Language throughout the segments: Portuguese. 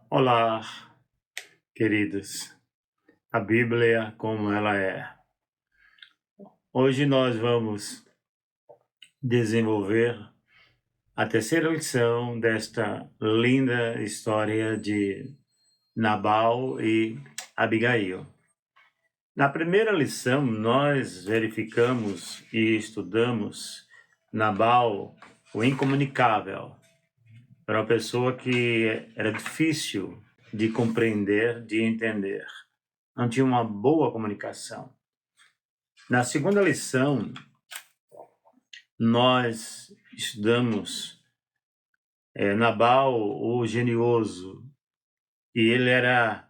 Olá, queridos. A Bíblia como ela é. Hoje nós vamos desenvolver a terceira lição desta linda história de Nabal e Abigail. Na primeira lição, nós verificamos e estudamos Nabal, o incomunicável. Era uma pessoa que era difícil de compreender, de entender. Não tinha uma boa comunicação. Na segunda lição, nós estudamos Nabal, o genioso, e ele era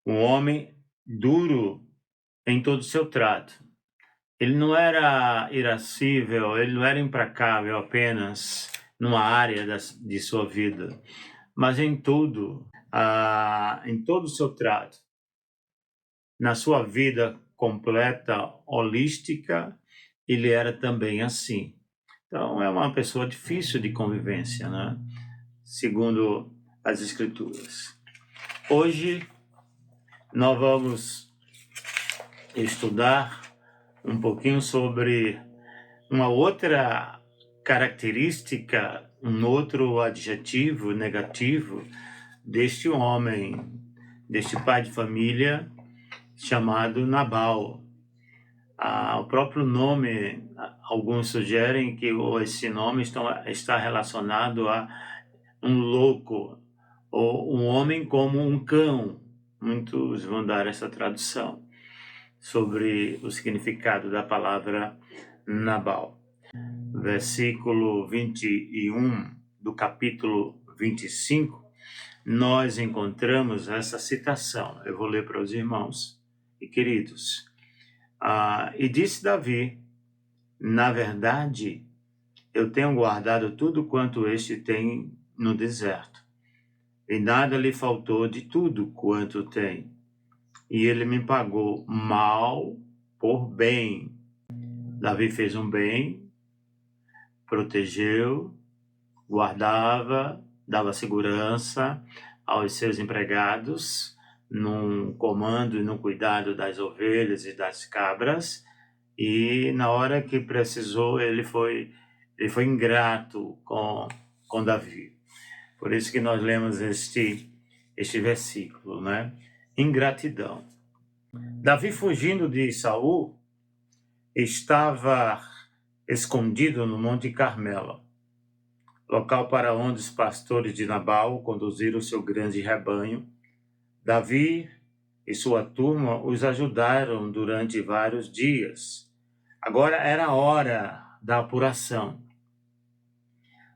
um homem duro em todo o seu trato. Ele não era irascível, ele não era implacável apenas numa área de sua vida, mas em tudo, em todo o seu trato. Na sua vida completa, holística, ele era também assim. Então, é uma pessoa difícil de convivência, né? Segundo as Escrituras. Hoje, nós vamos estudar um pouquinho sobre uma outra característica, um outro adjetivo negativo deste homem, deste pai de família, chamado Nabal. O próprio nome, alguns sugerem que esse nome está relacionado a um louco, ou um homem como um cão. Muitos vão dar essa tradução sobre o significado da palavra Nabal. Versículo 21 do capítulo 25, nós encontramos essa citação. Eu vou ler para os irmãos e queridos. E disse Davi: na verdade, eu tenho guardado tudo quanto este tem no deserto, e nada lhe faltou de tudo quanto tem. E ele me pagou mal por bem. Davi fez um bem, protegeu, guardava, dava segurança aos seus empregados, no comando e no cuidado das ovelhas e das cabras, e na hora que precisou, ele foi ingrato com Davi. Por isso que nós lemos este versículo, né? Ingratidão. Davi, fugindo de Saul, estava escondido no Monte Carmelo, local para onde os pastores de Nabal conduziram seu grande rebanho. Davi e sua turma os ajudaram durante vários dias. Agora era a hora da apuração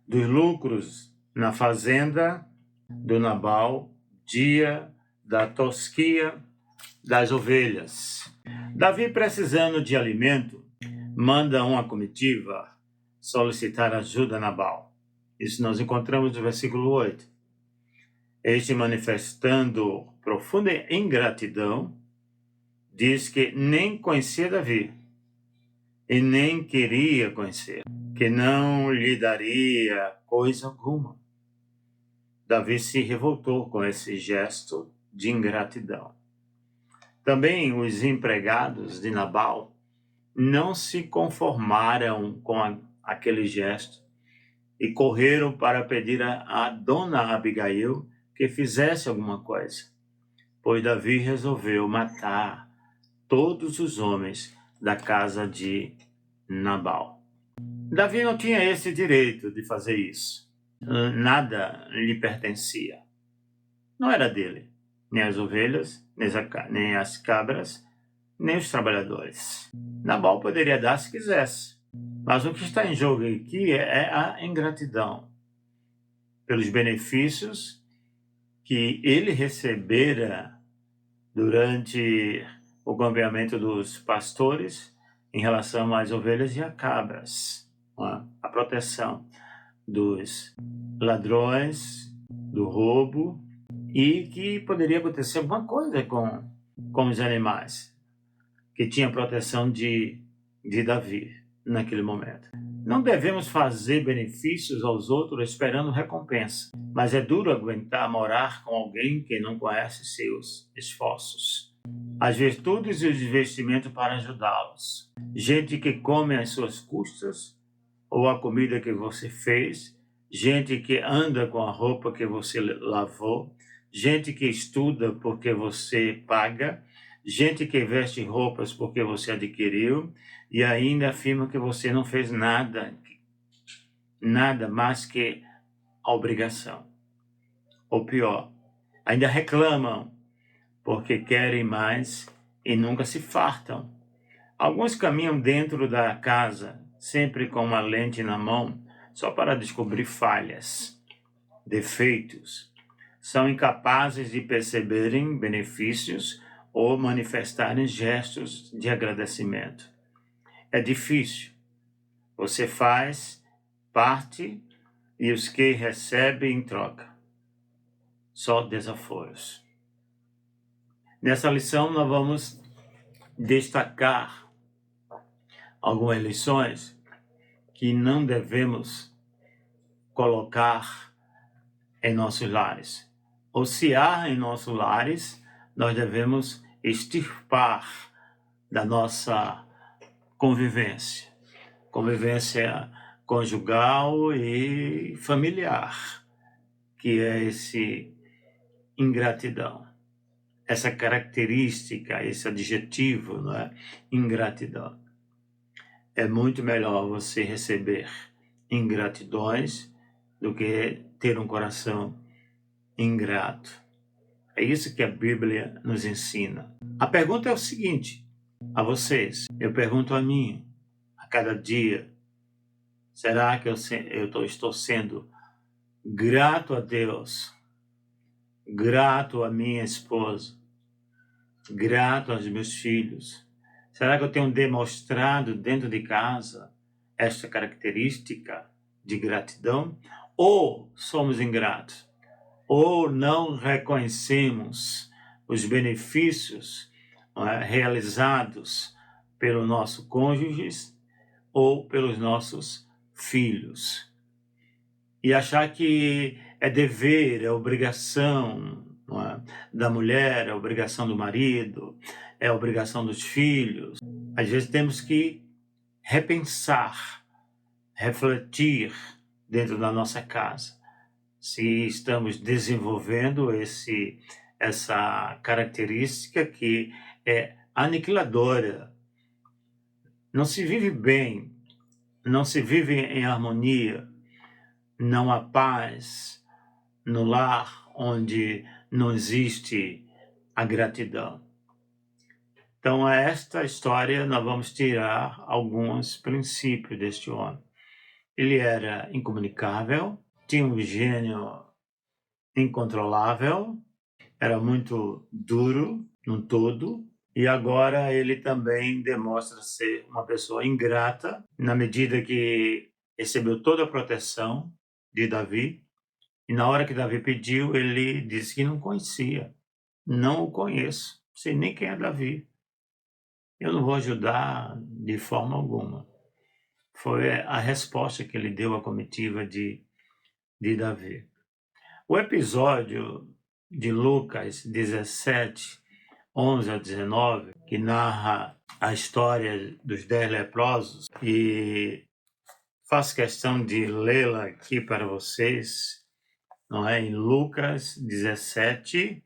dos lucros na fazenda do Nabal, dia da tosquia das ovelhas. Davi, precisando de alimento, manda uma comitiva solicitar ajuda a Nabal. Isso nós encontramos no versículo 8. Este, manifestando profunda ingratidão, diz que nem conhecia Davi e nem queria conhecer, que não lhe daria coisa alguma. Davi se revoltou com esse gesto de ingratidão. Também os empregados de Nabal não se conformaram com aquele gesto e correram para pedir a dona Abigail que fizesse alguma coisa, pois Davi resolveu matar todos os homens da casa de Nabal. Davi não tinha esse direito de fazer isso. Nada lhe pertencia. Não era dele. Nem as ovelhas, nem as cabras, nem os trabalhadores. Nabal poderia dar se quisesse. Mas o que está em jogo aqui é a ingratidão pelos benefícios que ele recebera durante o campeamento dos pastores em relação às ovelhas e às cabras, a proteção dos ladrões, do roubo, e que poderia acontecer alguma coisa com os animais, que tinha proteção de Davi. naquele momento. Não devemos fazer benefícios aos outros esperando recompensa, mas é duro aguentar morar com alguém que não conhece seus esforços, as virtudes e os investimentos para ajudá-los. Gente que come às suas custas ou a comida que você fez, gente que anda com a roupa que você lavou, gente que estuda porque você paga, gente que veste roupas porque você adquiriu e ainda afirma que você não fez nada mais que a obrigação. Ou pior, ainda reclamam porque querem mais e nunca se fartam. Alguns caminham dentro da casa, sempre com uma lente na mão, só para descobrir falhas, defeitos. São incapazes de perceberem benefícios ou manifestarem gestos de agradecimento. É difícil. Você faz parte e os que recebem em troca. Só desaforos. Nessa lição nós vamos destacar algumas lições que não devemos colocar em nossos lares. Ou se há em nossos lares, nós devemos extirpar da nossa convivência conjugal e familiar, que é esse ingratidão, essa característica, esse adjetivo, não é? Ingratidão. É muito melhor você receber ingratidões do que ter um coração ingrato. É isso que a Bíblia nos ensina. A pergunta é o seguinte, a vocês, eu pergunto a mim, a cada dia, será que eu estou sendo grato a Deus, grato à minha esposa, grato aos meus filhos? Será que eu tenho demonstrado dentro de casa esta característica de gratidão? Ou somos ingratos? Ou não reconhecemos os benefícios realizados pelo nosso cônjuge ou pelos nossos filhos? E achar que é dever, é obrigação da mulher, é obrigação do marido, é obrigação dos filhos. Às vezes temos que repensar, refletir dentro da nossa casa, se estamos desenvolvendo essa característica que é aniquiladora. Não se vive bem, não se vive em harmonia, não há paz no lar onde não existe a gratidão. Então, esta história nós vamos tirar alguns princípios deste homem. Ele era incomunicável, tinha um gênio incontrolável, era muito duro no todo, e agora ele também demonstra ser uma pessoa ingrata, na medida que recebeu toda a proteção de Davi, e na hora que Davi pediu, ele disse que não conhecia. Não o conheço, sei nem quem é Davi. Eu não vou ajudar de forma alguma. Foi a resposta que ele deu à comitiva de Davi. O episódio de Lucas 17, 11 a 19, que narra a história dos 10 leprosos, e faço questão de lê-la aqui para vocês, não é? Em Lucas 17,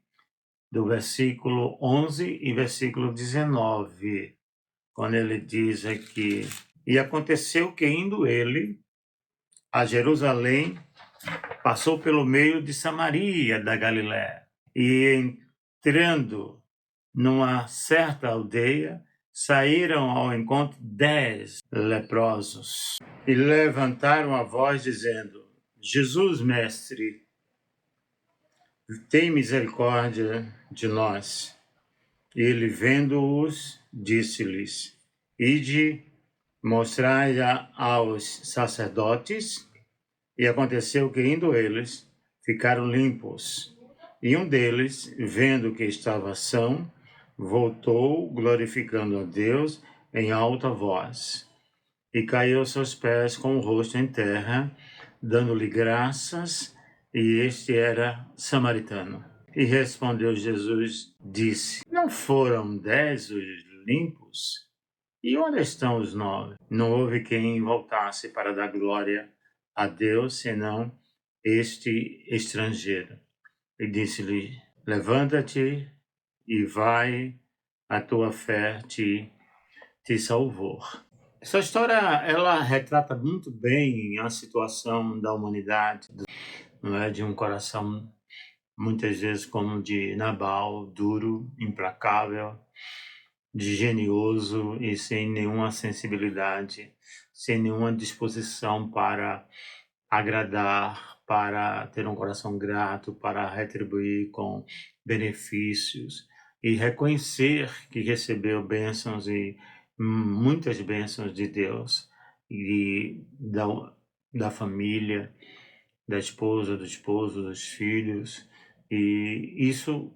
do versículo 11 e versículo 19, quando ele diz aqui: E aconteceu que, indo ele a Jerusalém, passou pelo meio de Samaria da Galiléia, e entrando numa certa aldeia, saíram ao encontro 10 leprosos, e levantaram a voz dizendo: Jesus, mestre, tem misericórdia de nós. E ele, vendo-os, disse-lhes: Ide, mostrai aos sacerdotes. E aconteceu que, indo eles, ficaram limpos. E um deles, vendo que estava são, voltou, glorificando a Deus em alta voz. e caiu aos seus pés com o rosto em terra, dando-lhe graças, e este era samaritano. E respondeu Jesus, disse: Não foram 10 os limpos? E onde estão os 9? Não houve quem voltasse para dar glória a Deus, senão este estrangeiro. E disse-lhe: Levanta-te e vai, a tua fé te salvou. Essa história, ela retrata muito bem a situação da humanidade, não é? De um coração, muitas vezes, como de Nabal, duro, implacável, desgenioso e sem nenhuma sensibilidade, sem nenhuma disposição para agradar, para ter um coração grato, para retribuir com benefícios e reconhecer que recebeu bênçãos e muitas bênçãos de Deus e da família, da esposa, do esposo, dos filhos. E isso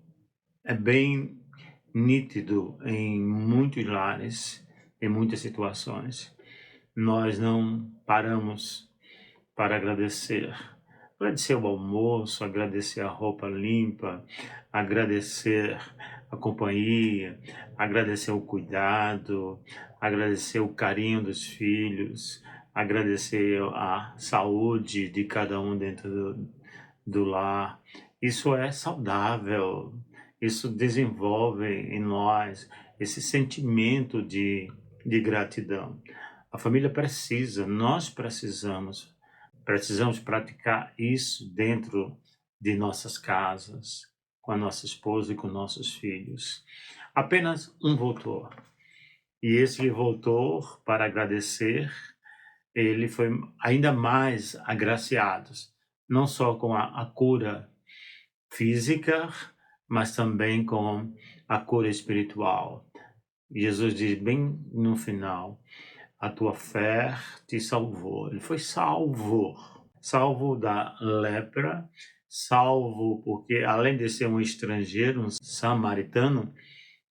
é bem nítido em muitos lares, em muitas situações. Nós não paramos para agradecer. Agradecer o almoço, agradecer a roupa limpa, agradecer a companhia, agradecer o cuidado, agradecer o carinho dos filhos, agradecer a saúde de cada um dentro do lar. Isso é saudável, isso desenvolve em nós esse sentimento de gratidão. A família precisa, nós precisamos praticar isso dentro de nossas casas, com a nossa esposa e com nossos filhos. Apenas um voltou. E esse que voltou para agradecer, ele foi ainda mais agraciado, não só com a cura física, mas também com a cura espiritual. Jesus diz bem no final: a tua fé te salvou. Ele foi salvo da lepra, salvo porque, além de ser um estrangeiro, um samaritano,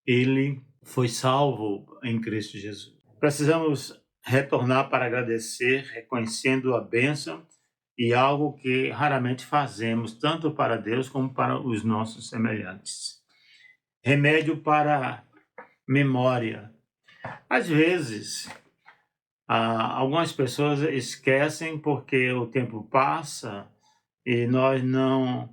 ele foi salvo em Cristo Jesus. Precisamos retornar para agradecer, reconhecendo a bênção e algo que raramente fazemos, tanto para Deus como para os nossos semelhantes. Remédio para memória. Às vezes, algumas pessoas esquecem porque o tempo passa e nós não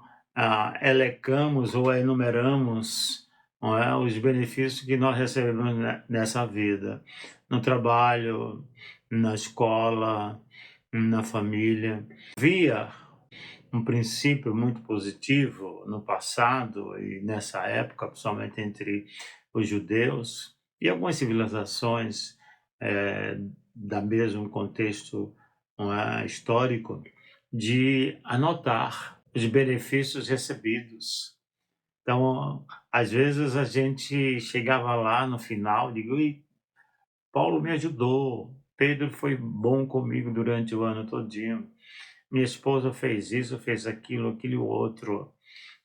elecamos ou enumeramos, não é, os benefícios que nós recebemos nessa vida, no trabalho, na escola, na família. Havia um princípio muito positivo no passado e nessa época, principalmente entre os judeus e algumas civilizações da mesmo contexto histórico, de anotar os benefícios recebidos. Então, às vezes a gente chegava lá no final, digo, Paulo me ajudou, Pedro foi bom comigo durante o ano todinho, minha esposa fez isso, fez aquilo, aquilo outro,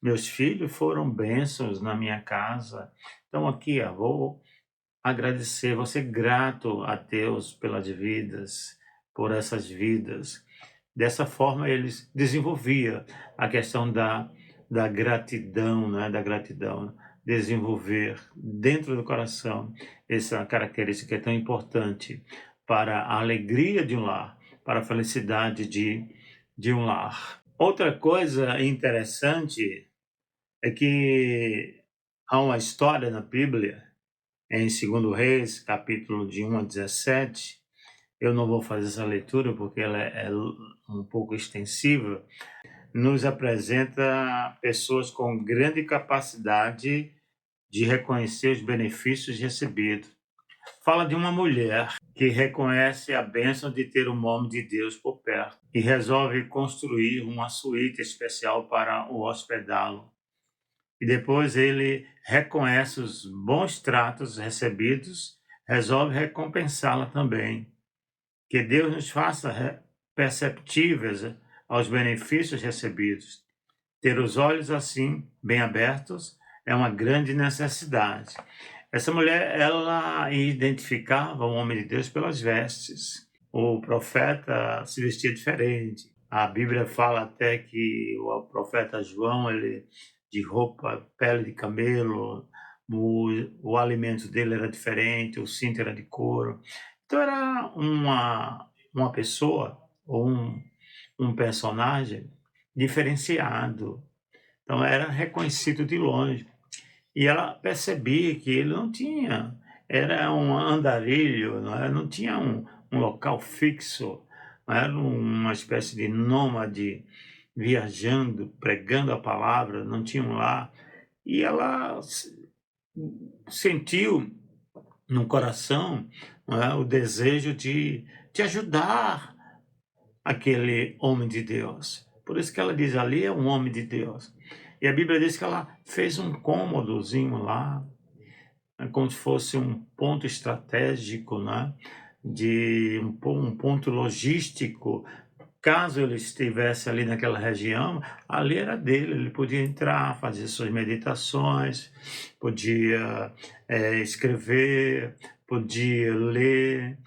meus filhos foram bênçãos na minha casa. Então aqui, vou agradecer, vou ser grato a Deus pelas vidas, por essas vidas. Dessa forma, eles desenvolviam a questão da gratidão, né? Da gratidão, desenvolver dentro do coração essa característica que é tão importante para a alegria de um lar, para a felicidade de um lar. Outra coisa interessante é que há uma história na Bíblia, em 2 Reis, capítulo de 1 a 17, eu não vou fazer essa leitura porque ela é um pouco extensiva, nos apresenta pessoas com grande capacidade de reconhecer os benefícios recebidos. Fala de uma mulher que reconhece a bênção de ter um homem de Deus por perto e resolve construir uma suíte especial para o hospedá-lo. E depois ele reconhece os bons tratos recebidos, resolve recompensá-la também. Que Deus nos faça perceptíveis aos benefícios recebidos. Ter os olhos assim, bem abertos, é uma grande necessidade. Essa mulher, ela identificava o homem de Deus pelas vestes. o profeta se vestia diferente. A Bíblia fala até que o profeta João, ele de roupa, pele de camelo, o alimento dele era diferente, o cinto era de couro. Então era uma pessoa ou um personagem diferenciado. Então era reconhecido de longe. E ela percebia que ele não tinha, era um andarilho, não tinha um local fixo, não era uma espécie de nômade viajando, pregando a palavra, não tinha um lar. E ela sentiu no coração, o desejo de ajudar aquele homem de Deus. Por isso que ela diz ali é um homem de Deus. E a Bíblia diz que ela fez um cômodozinho lá, como se fosse um ponto estratégico, né? De um ponto logístico. Caso ele estivesse ali naquela região, ali era dele, ele podia entrar, fazer suas meditações, podia escrever, podia ler,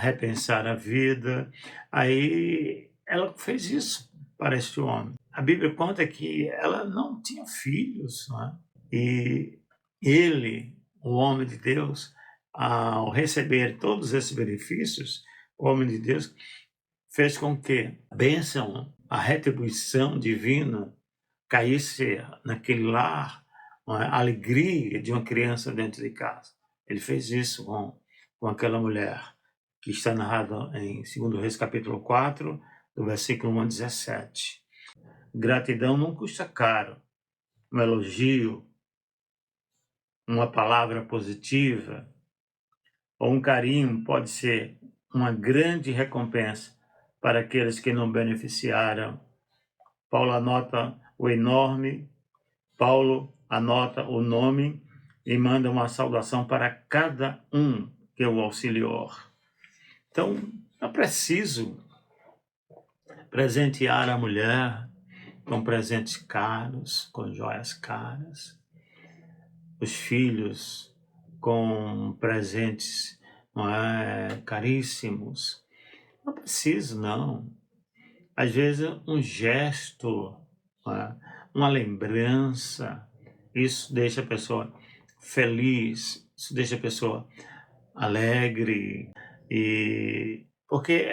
repensar a vida. Aí ela fez isso para este homem. A Bíblia conta que ela não tinha filhos, né? E ele, o homem de Deus, ao receber todos esses benefícios, o homem de Deus fez com que a bênção, a retribuição divina caísse naquele lar, a alegria de uma criança dentro de casa. Ele fez isso com aquela mulher, que está narrado em 2 Reis capítulo 4, do versículo 1 a 17. Gratidão não custa caro. Um elogio, uma palavra positiva ou um carinho pode ser uma grande recompensa para aqueles que não beneficiaram. Paulo anota o nome e manda uma saudação para cada um que o auxiliou. Então, é preciso presentear a mulher com presentes caros, com joias caras, os filhos com presentes caríssimos. Não preciso, não. Às vezes, um gesto, uma lembrança, isso deixa a pessoa feliz, isso deixa a pessoa alegre, e porque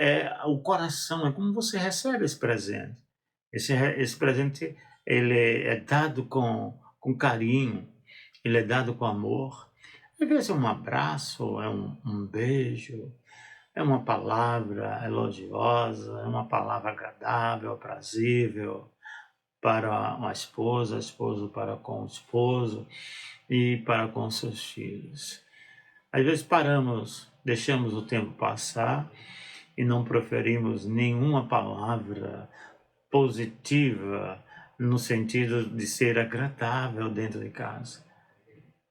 o coração, é como você recebe esse presente. Esse presente ele é dado com carinho, ele é dado com amor. Às vezes é um abraço, é um beijo, é uma palavra elogiosa, é uma palavra agradável, aprazível para uma esposa, esposo para com o esposo e para com seus filhos. Às vezes paramos, deixamos o tempo passar e não proferimos nenhuma palavra positiva no sentido de ser agradável dentro de casa.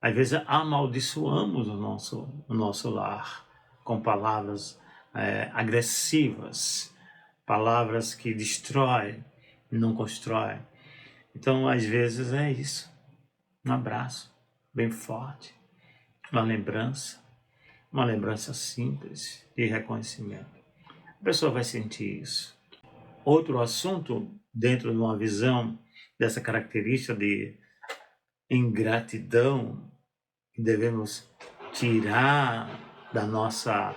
Às vezes amaldiçoamos o nosso lar com palavras agressivas, palavras que destroem, não constroem. Então, às vezes é isso, um abraço bem forte, uma lembrança simples de reconhecimento. A pessoa vai sentir isso. Outro assunto, dentro de uma visão dessa característica de ingratidão, que devemos tirar da nossa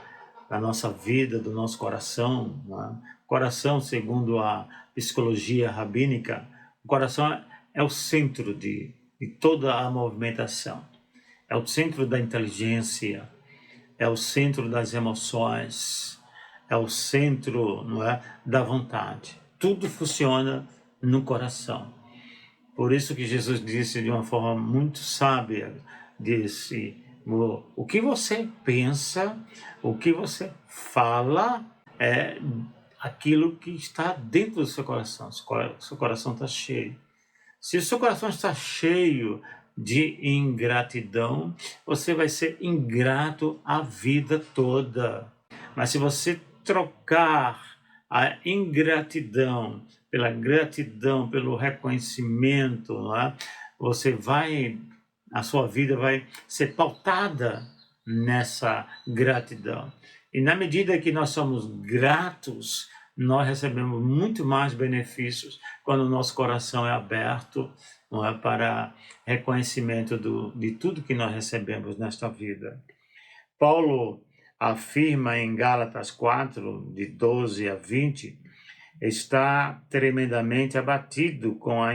vida, do nosso coração. Né? Coração, segundo a psicologia rabínica, o coração é o centro de toda a movimentação, é o centro da inteligência, é o centro das emoções, é o centro, não é, da vontade. Tudo funciona no coração. Por isso que Jesus disse de uma forma muito sábia, disse, o que você pensa, o que você fala, é aquilo que está dentro do seu coração. Seu coração está cheio. Se o seu coração está cheio de ingratidão, você vai ser ingrato a vida toda. Mas se você trocar a ingratidão pela gratidão, pelo reconhecimento, não é? A sua vida vai ser pautada nessa gratidão. E na medida que nós somos gratos, nós recebemos muito mais benefícios quando o nosso coração é aberto, não é, para reconhecimento de tudo que nós recebemos nesta vida. Paulo afirma em Gálatas 4, de 12 a 20, está tremendamente abatido com a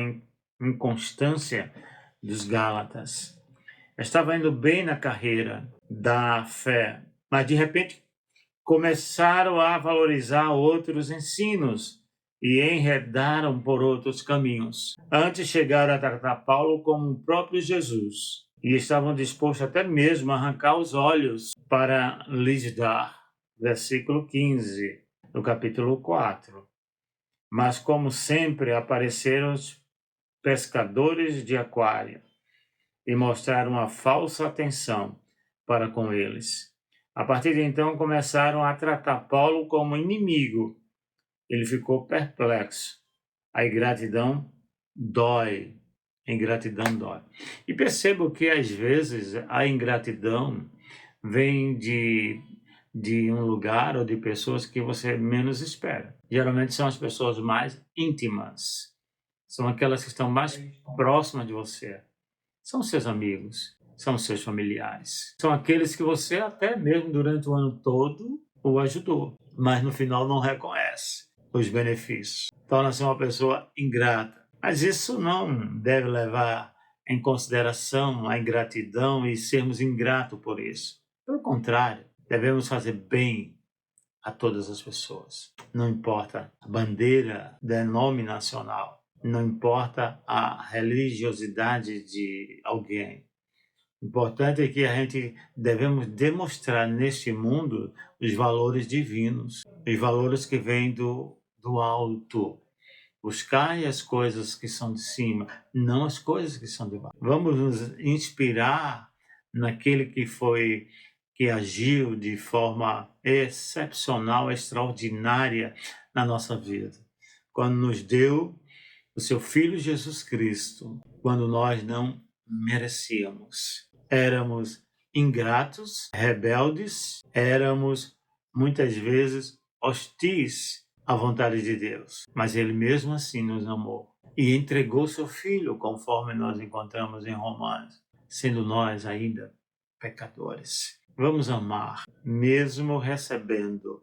inconstância dos Gálatas. Estava indo bem na carreira da fé, mas de repente começaram a valorizar outros ensinos e enredaram por outros caminhos. Antes chegaram a tratar Paulo como o próprio Jesus e estavam dispostos até mesmo a arrancar os olhos para lhes dar. Versículo 15 do capítulo 4. Mas, como sempre, apareceram os pescadores de aquário e mostraram uma falsa atenção para com eles. A partir de então, começaram a tratar Paulo como inimigo. Ele ficou perplexo. A ingratidão dói. A ingratidão dói. E percebo que, às vezes, a ingratidão vem de um lugar ou de pessoas que você menos espera. Geralmente são as pessoas mais íntimas. São aquelas que estão mais próximas de você. São seus amigos, são seus familiares. São aqueles que você até mesmo durante o ano todo o ajudou, mas no final não reconhece os benefícios. Torna-se uma pessoa ingrata. Mas isso não deve levar em consideração a ingratidão e sermos ingratos por isso. Pelo contrário, devemos fazer bem a todas as pessoas. Não importa a bandeira denominacional, não importa a religiosidade de alguém. O importante é que a gente devemos demonstrar neste mundo os valores divinos, os valores que vêm do alto. Buscai as coisas que são de cima, não as coisas que são de baixo. Vamos nos inspirar naquele que agiu de forma excepcional, extraordinária na nossa vida, quando nos deu o seu Filho Jesus Cristo, quando nós não merecíamos. Éramos ingratos, rebeldes, éramos muitas vezes hostis à vontade de Deus, mas Ele mesmo assim nos amou e entregou seu Filho, conforme nós encontramos em Romanos, sendo nós ainda pecadores. Vamos amar, mesmo recebendo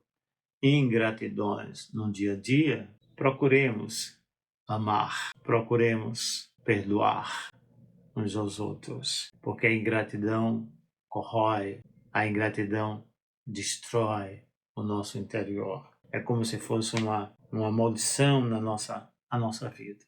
ingratidões no dia a dia, procuremos amar, procuremos perdoar uns aos outros, porque a ingratidão corrói, a ingratidão destrói o nosso interior. É como se fosse uma maldição na nossa vida.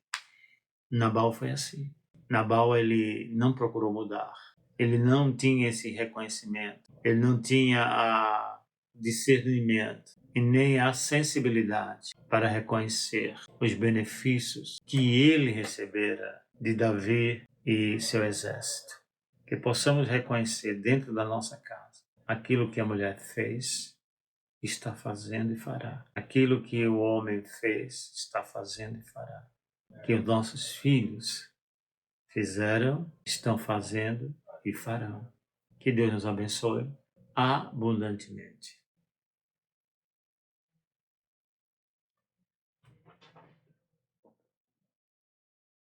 Nabal foi assim. Nabal, ele não procurou mudar. Ele não tinha esse reconhecimento. Ele não tinha discernimento e nem a sensibilidade para reconhecer os benefícios que ele recebera de Davi e seu exército. Que possamos reconhecer dentro da nossa casa aquilo que a mulher fez, está fazendo e fará. Aquilo que o homem fez, está fazendo e fará. Que os nossos filhos fizeram, estão fazendo e farão. Que Deus nos abençoe abundantemente.